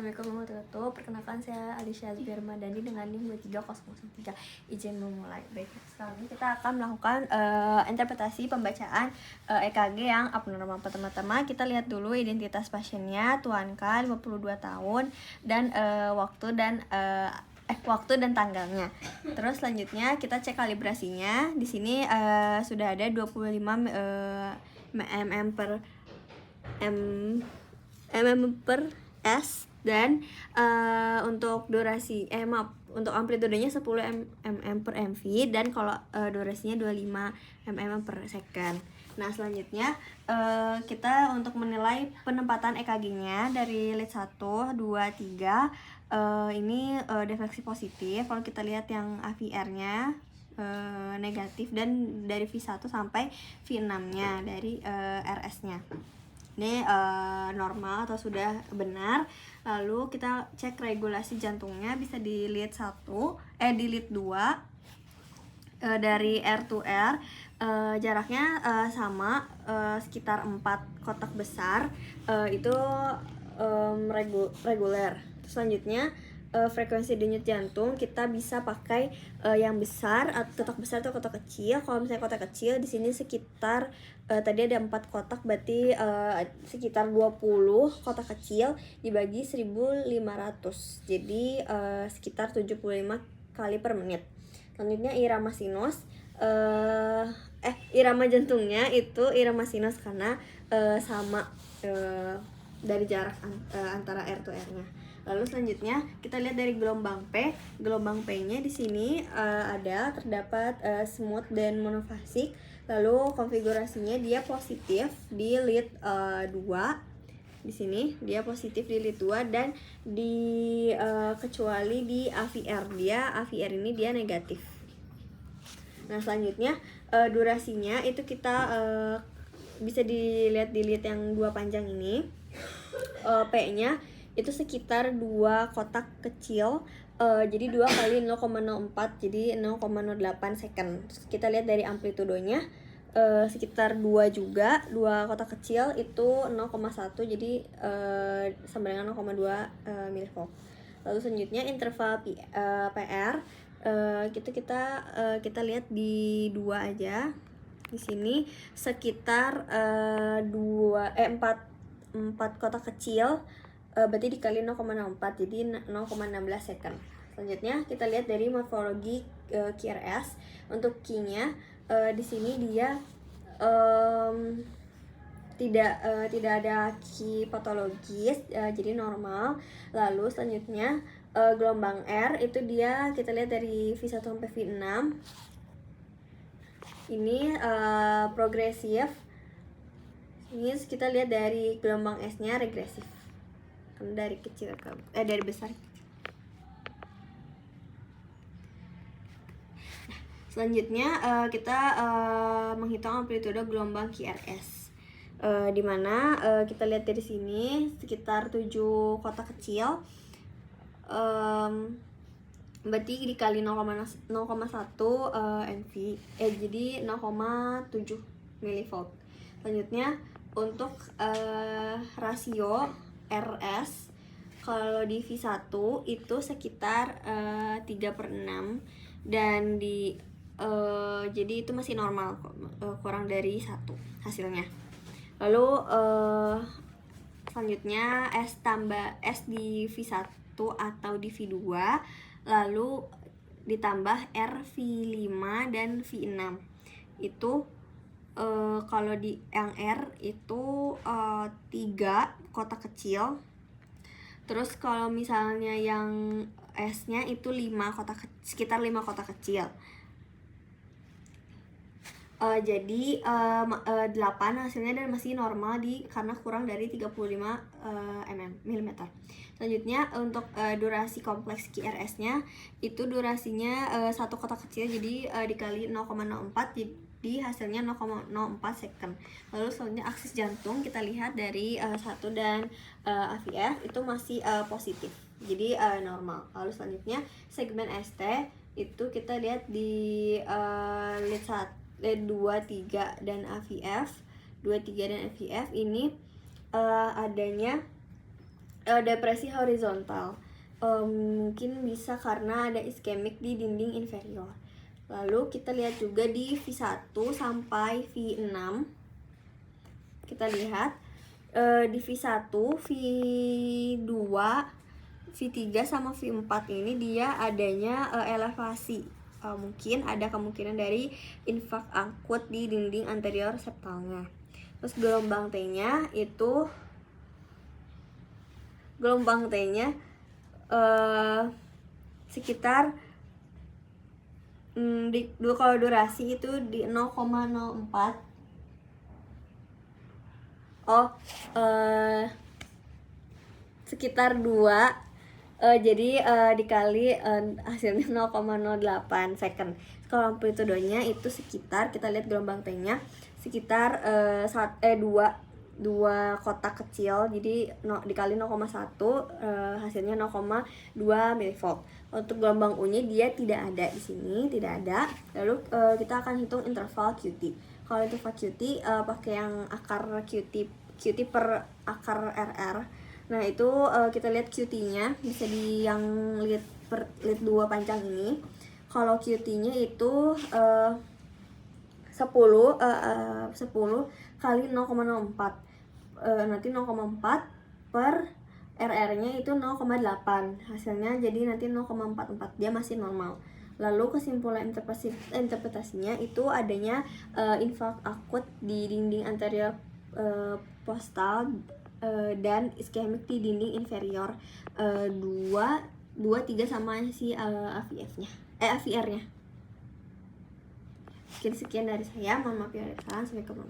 Assalamualaikum warahmatullahi wabarakatuh. Perkenalkan saya Alisha Azbirmadani dengan NIM 23003. Izin memulai. Baik, sekarang ini kita akan melakukan interpretasi pembacaan EKG yang abnormal. Pertama-tama kita lihat dulu identitas pasiennya, Tuan K, 52 tahun, dan waktu dan tanggalnya. Terus selanjutnya kita cek kalibrasinya. Di sini sudah ada 25 mm per S, dan untuk durasi untuk amplitudenya 10 mm per mv, dan kalau durasinya 25 mm per second. Nah, selanjutnya kita untuk menilai penempatan EKG-nya dari lead 1, 2, 3 ini defleksi positif. Kalau kita lihat yang AVR-nya negatif, dan dari V1 sampai V6-nya dari RS-nya ini normal atau sudah benar. Lalu kita cek regulasi jantungnya, bisa di lead 2 dari R to R, jaraknya sama, sekitar 4 kotak besar, itu reguler. Selanjutnya frekuensi denyut jantung kita bisa pakai yang besar, kotak besar atau kotak kecil. Kalau misalnya kotak kecil di sini sekitar tadi ada 4 kotak, berarti sekitar 20 kotak kecil dibagi 1500, jadi sekitar 75 kali per menit. Selanjutnya irama sinus, irama jantungnya itu irama sinus karena sama dari jarak antara R to R-nya. Lalu selanjutnya kita lihat dari gelombang P. Gelombang P-nya di sini terdapat smooth dan monofasik. Lalu konfigurasinya dia positif di lead 2. Di sini dia positif di lead 2, dan di kecuali di AVR. AVR ini dia negatif. Nah, selanjutnya durasinya itu kita bisa dilihat di lead yang 2 panjang ini. P-nya itu sekitar 2 kotak kecil, jadi 2 kali 0,04, jadi 0,08 second. Terus kita lihat dari amplitudonya sekitar 2 juga, 2 kotak kecil itu 0,1, jadi sama dengan 0,2 mV. Lalu selanjutnya interval PR, kita lihat di 2 aja. Di sini sekitar 4 kotak kecil, berarti dikali 0,04, jadi 0,16 second. Selanjutnya kita lihat dari morfologi QRS. Untuk Q-nya di sini dia tidak ada Q patologis, jadi normal. Lalu selanjutnya gelombang R itu dia kita lihat dari V1 sampai V6 ini progresif. Ini kita lihat dari gelombang S-nya regresif, dari kecil ke dari besar. Selanjutnya kita menghitung amplitude gelombang QRS, di mana kita lihat dari sini sekitar 7 kotak kecil, berarti dikali 0,1 mV, jadi 0,7 mV. Selanjutnya untuk rasio RS, kalau di V1 itu sekitar 3/6, dan jadi itu masih normal, kurang dari 1 hasilnya. Lalu selanjutnya S di V1 atau di V2, lalu ditambah R V5 dan V6. Itu kalau di yang R itu 3 kotak kecil. Terus kalau misalnya yang S-nya itu sekitar 5 kotak kecil. Jadi 8 hasilnya, dan masih normal karena kurang dari 35 mm. Selanjutnya untuk durasi kompleks QRS-nya itu durasinya 1 kotak kecil, jadi dikali 0,04, jadi hasilnya 0,04 second. Lalu selanjutnya aksis jantung kita lihat dari 1 dan AVF itu masih positif, jadi normal. Lalu selanjutnya segmen ST itu kita lihat di lead 2, 3 dan AVF. 2, 3 dan AVF ini adanya depresi horizontal. Mungkin bisa karena ada iskemik di dinding inferior. Lalu kita lihat juga di V1 sampai V6. Kita lihat di V1, V2, V3 sama V4 ini dia adanya elevasi. Mungkin ada kemungkinan dari infak akut di dinding anterior septalnya. Terus gelombang T-nya itu sekitar kalau durasi itu di 0,04. Sekitar 2, jadi dikali hasilnya 0,08 second. Kalau amplitudenya itu sekitar, kita lihat gelombang T-nya sekitar 2 kotak kecil, jadi dikali 0,1 hasilnya 0,2 milivolt. Untuk gelombang U-nya dia tidak ada di sini, tidak ada. Lalu kita akan hitung interval QT. Kalau interval QT pakai yang akar QT per akar RR. Nah itu kita lihat QT-nya bisa di yang lead 2 panjang ini. Kalau QT-nya itu 10 kali 0,04. Nanti 0,4 per RR-nya itu 0,8. Hasilnya jadi nanti 0,44. Dia masih normal. Lalu kesimpulan interpretasinya itu adanya infak akut di dinding anterior postal dan iskemik di dinding inferior 2, 3 sama si AVR-nya. Mungkin sekian dari saya. Mohon maaf ya, sampai ketemu.